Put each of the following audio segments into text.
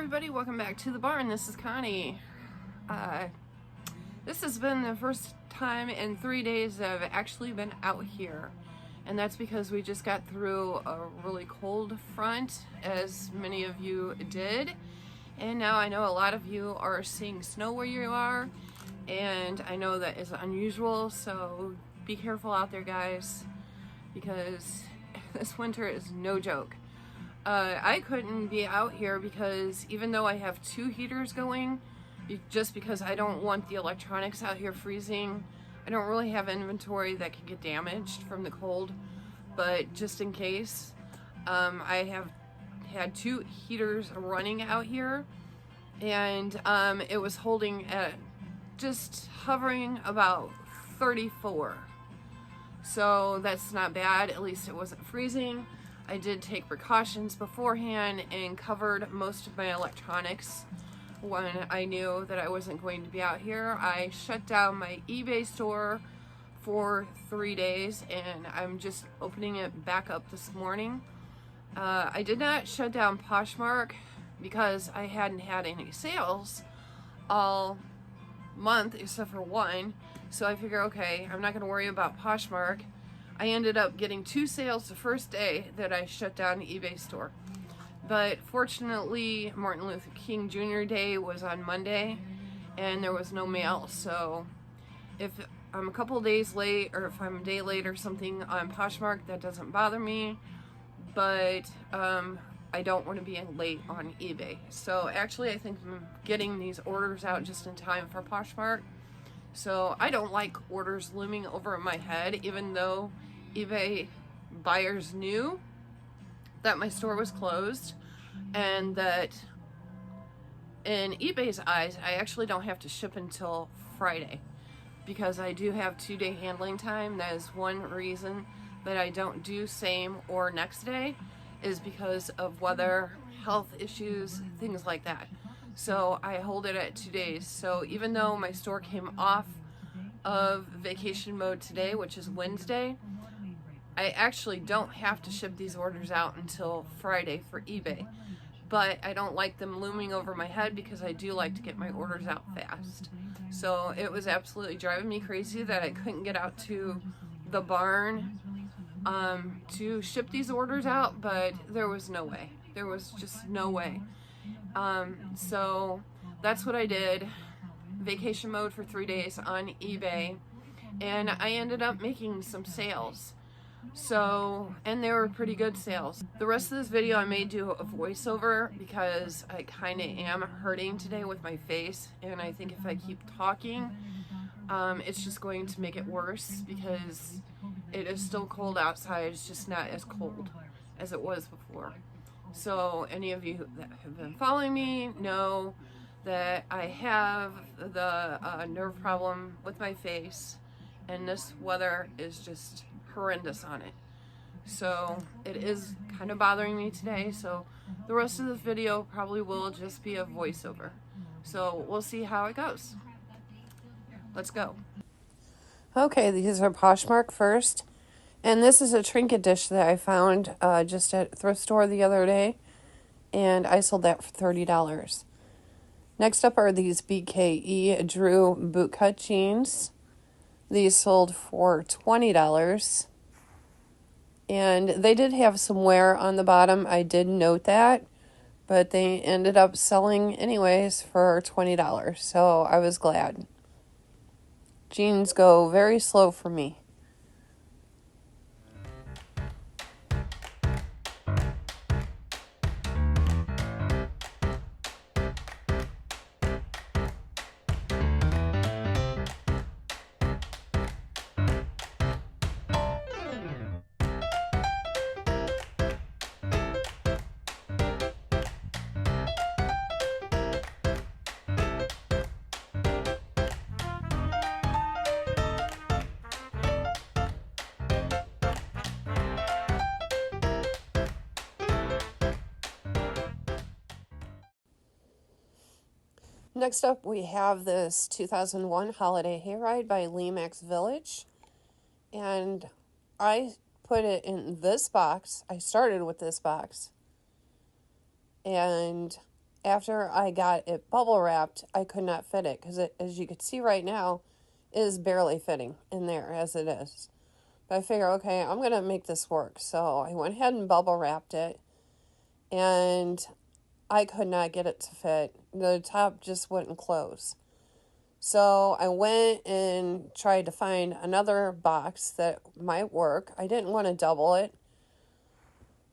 everybody, welcome back to the barn. This is Connie. This has been the first time in 3 days that I've actually been out here, and that's because we just got through a really cold front, as many of you did, and now I know a lot of you are seeing snow where you are, and I know that is unusual, so be careful out there, guys, because this winter is no joke. I couldn't be out here because even though I have 2 heaters going, just because I don't want the electronics out here freezing, I don't really have inventory that can get damaged from the cold, but just in case, I have had 2 heaters running out here, and it was holding at just hovering about 34. So that's not bad, at least it wasn't freezing. I did take precautions beforehand and covered most of my electronics when I knew that I wasn't going to be out here. I shut down my eBay store for 3 days and I'm just opening it back up this morning. I did not shut down Poshmark because I hadn't had any sales all month except for one. So I figure, okay, I'm not going to worry about Poshmark. I ended up getting 2 sales the first day that I shut down the eBay store. But fortunately, Martin Luther King Jr. Day was on Monday, and there was no mail. So if I'm a couple days late, or if I'm a day late or something on Poshmark, that doesn't bother me. But I don't want to be late on eBay. So actually, I think I'm getting these orders out just in time for Poshmark. So I don't like orders looming over my head, even though eBay buyers knew that my store was closed and that in eBay's eyes, I actually don't have to ship until Friday because I do have 2-day handling time. That is one reason that I don't do same or next day, is because of weather, health issues, things like that. So I hold it at 2 days. So even though my store came off of vacation mode today, which is Wednesday, I actually don't have to ship these orders out until Friday for eBay. But I don't like them looming over my head because I do like to get my orders out fast. So it was absolutely driving me crazy that I couldn't get out to the barn to ship these orders out, but there was no way. There was just no way. So that's what I did. Vacation mode for 3 days on eBay, and I ended up making some sales. So, and they were pretty good sales. The rest of this video I may do a voiceover because I kind of am hurting today with my face, and I think if I keep talking, it's just going to make it worse because it is still cold outside. It's just not as cold as it was before. So any of you that have been following me know that I have the nerve problem with my face, and this weather is just horrendous on it. So it is kind of bothering me today, so the rest of this video probably will just be a voiceover. So we'll see how it goes. Let's go. Okay, these are Poshmark first. And this is a trinket dish that I found just at a thrift store the other day. And I sold that for $30. Next up are these BKE Drew bootcut jeans. These sold for $20. And they did have some wear on the bottom. I did note that. But they ended up selling anyways for $20. So I was glad. Jeans go very slow for me. Next up, we have this 2001 Holiday Hayride by Lemax Village. And I put it in this box. I started with this box. And after I got it bubble wrapped, I could not fit it because as you can see right now, it is barely fitting in there as it is. But I figure, okay, I'm going to make this work. So I went ahead and bubble wrapped it, and I could not get it to fit. The top just wouldn't close. So I went and tried to find another box that might work. I didn't want to double it.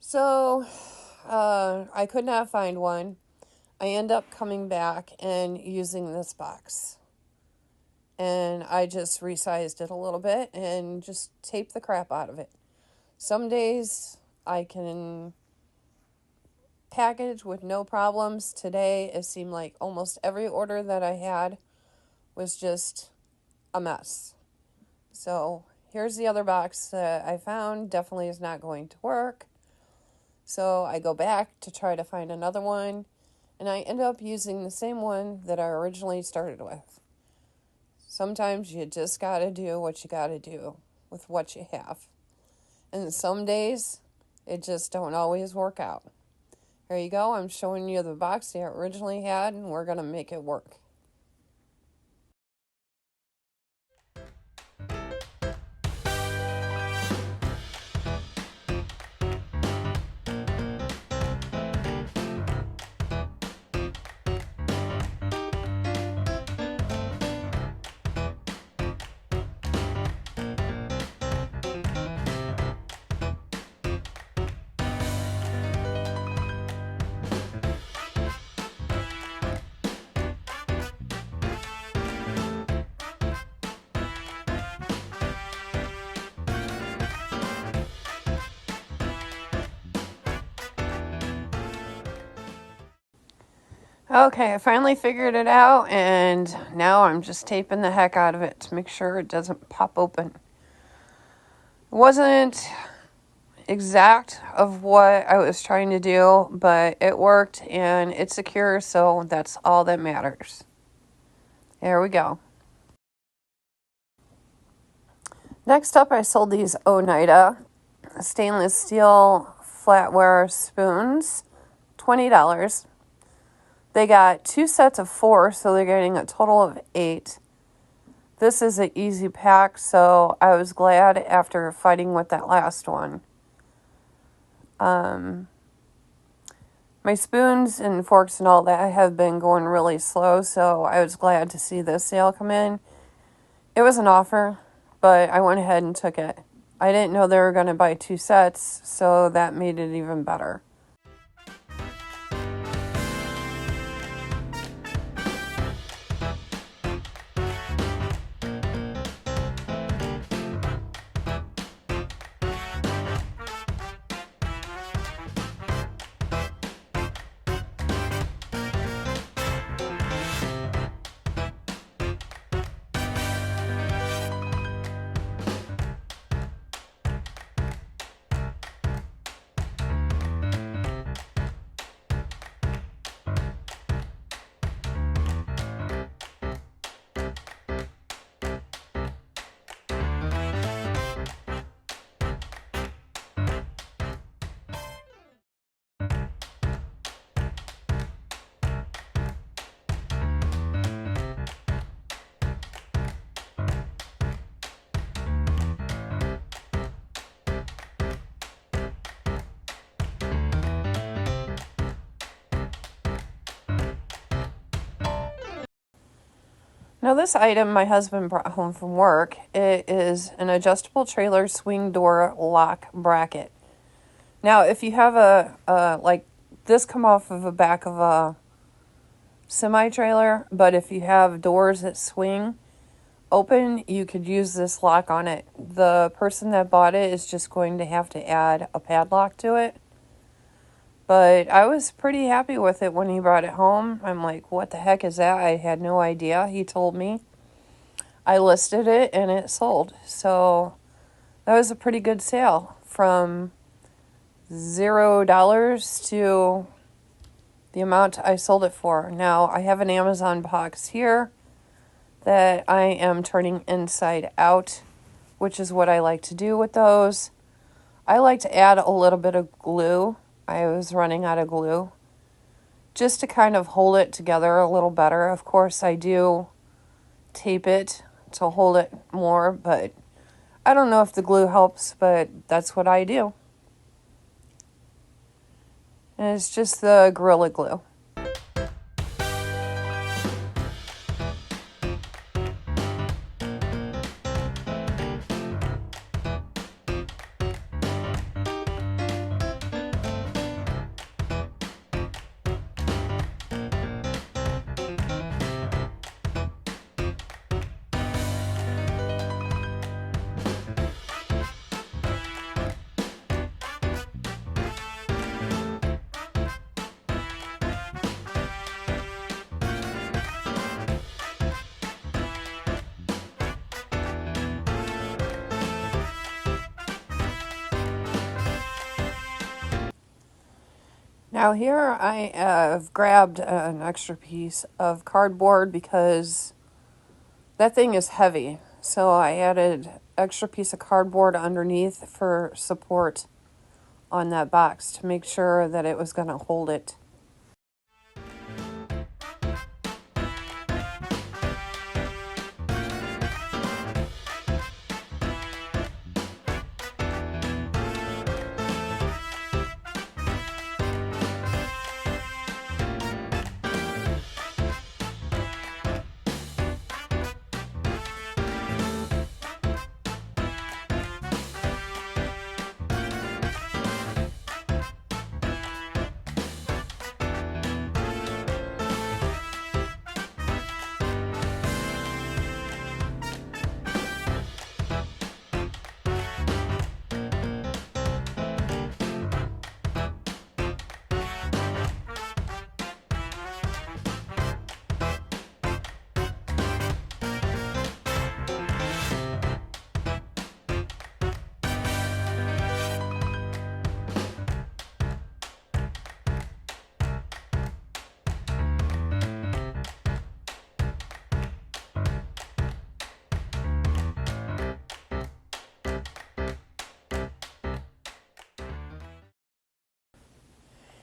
So I could not find one. I end up coming back and using this box. And I just resized it a little bit and just taped the crap out of it. Some days I can package with no problems. Today it seemed like almost every order that I had was just a mess. So here's the other box that I found. Definitely is not going to work. So I go back to try to find another one, and I end up using the same one that I originally started with. Sometimes you just got to do what you got to do with what you have. And some days, it just don't always work out. Here you go. I'm showing you the box that I originally had, and we're going to make it work. Okay, I finally figured it out, and now I'm just taping the heck out of it to make sure it doesn't pop open. It wasn't exact of what I was trying to do, but it worked, and it's secure, so that's all that matters. There we go. Next up, I sold these Oneida stainless steel flatware spoons, $20. They got 2 sets of 4, so they're getting a total of 8. This is an easy pack, so I was glad after fighting with that last one. My spoons and forks and all that have been going really slow, so I was glad to see this sale come in. It was an offer, but I went ahead and took it. I didn't know they were going to buy 2 sets, so that made it even better. Now this item my husband brought home from work. It is an adjustable trailer swing door lock bracket. Now if you have like this come off of the back of a semi-trailer, but if you have doors that swing open, you could use this lock on it. The person that bought it is just going to have to add a padlock to it. But I was pretty happy with it when he brought it home. I'm like, what the heck is that? I had no idea. He told me. I listed it and it sold. So that was a pretty good sale from $0 to the amount I sold it for. Now, I have an Amazon box here that I am turning inside out, which is what I like to do with those. I like to add a little bit of glue. I was running out of glue. just to kind of hold it together a little better. Of course, I do tape it to hold it more, but I don't know if the glue helps, but that's what I do. And it's just the Gorilla Glue. Now here I have grabbed an extra piece of cardboard because that thing is heavy. So I added extra piece of cardboard underneath for support on that box to make sure that it was going to hold it.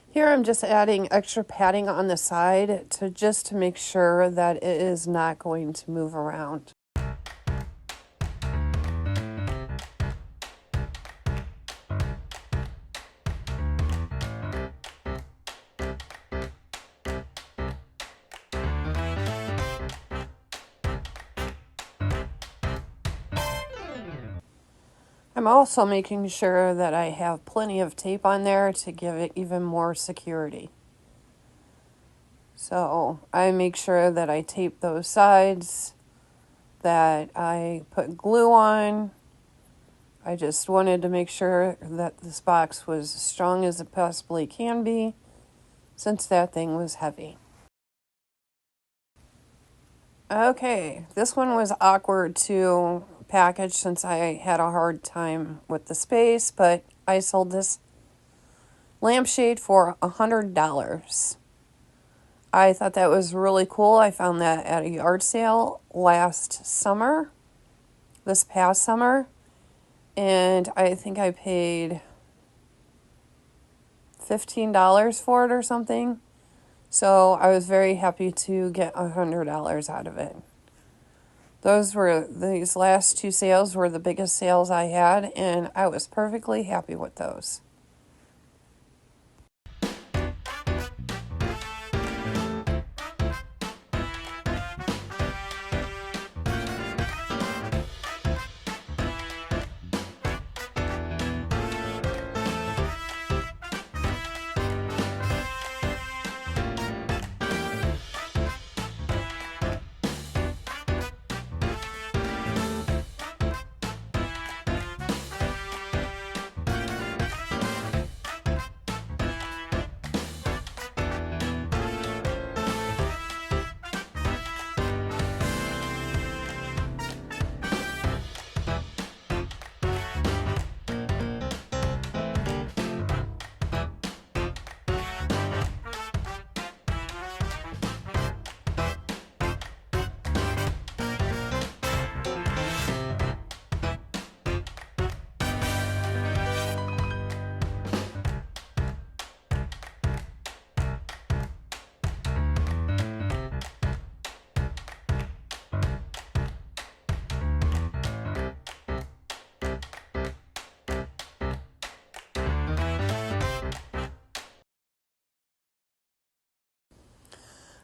Here I'm just adding extra padding on the side to make sure that it is not going to move around. I'm also making sure that I have plenty of tape on there to give it even more security. So I make sure that I tape those sides, that I put glue on. I just wanted to make sure that this box was as strong as it possibly can be, since that thing was heavy. Okay, this one was awkward to package since I had a hard time with the space, but I sold this lampshade for $100. I thought that was really cool. I found that at a yard sale this past summer, and I think I paid $15 for it or something. So I was very happy to get $100 out of it. These last two sales were the biggest sales I had, and I was perfectly happy with those.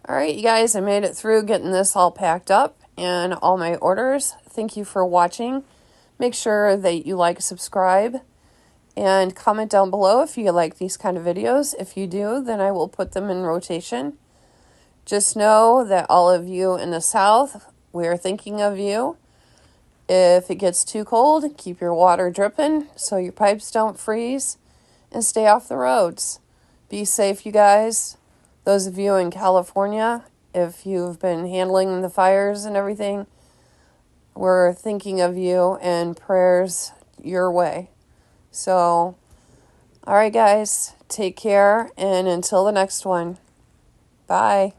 All right, you guys, I made it through getting this all packed up and all my orders. Thank you for watching. Make sure that you like, subscribe, and comment down below if you like these kind of videos. If you do, then I will put them in rotation. Just know that all of you in the South, we are thinking of you. If it gets too cold, keep your water dripping so your pipes don't freeze, and stay off the roads. Be safe, you guys. Those of you in California, if you've been handling the fires and everything, we're thinking of you and prayers your way. So, all right, guys, take care, and until the next one, bye.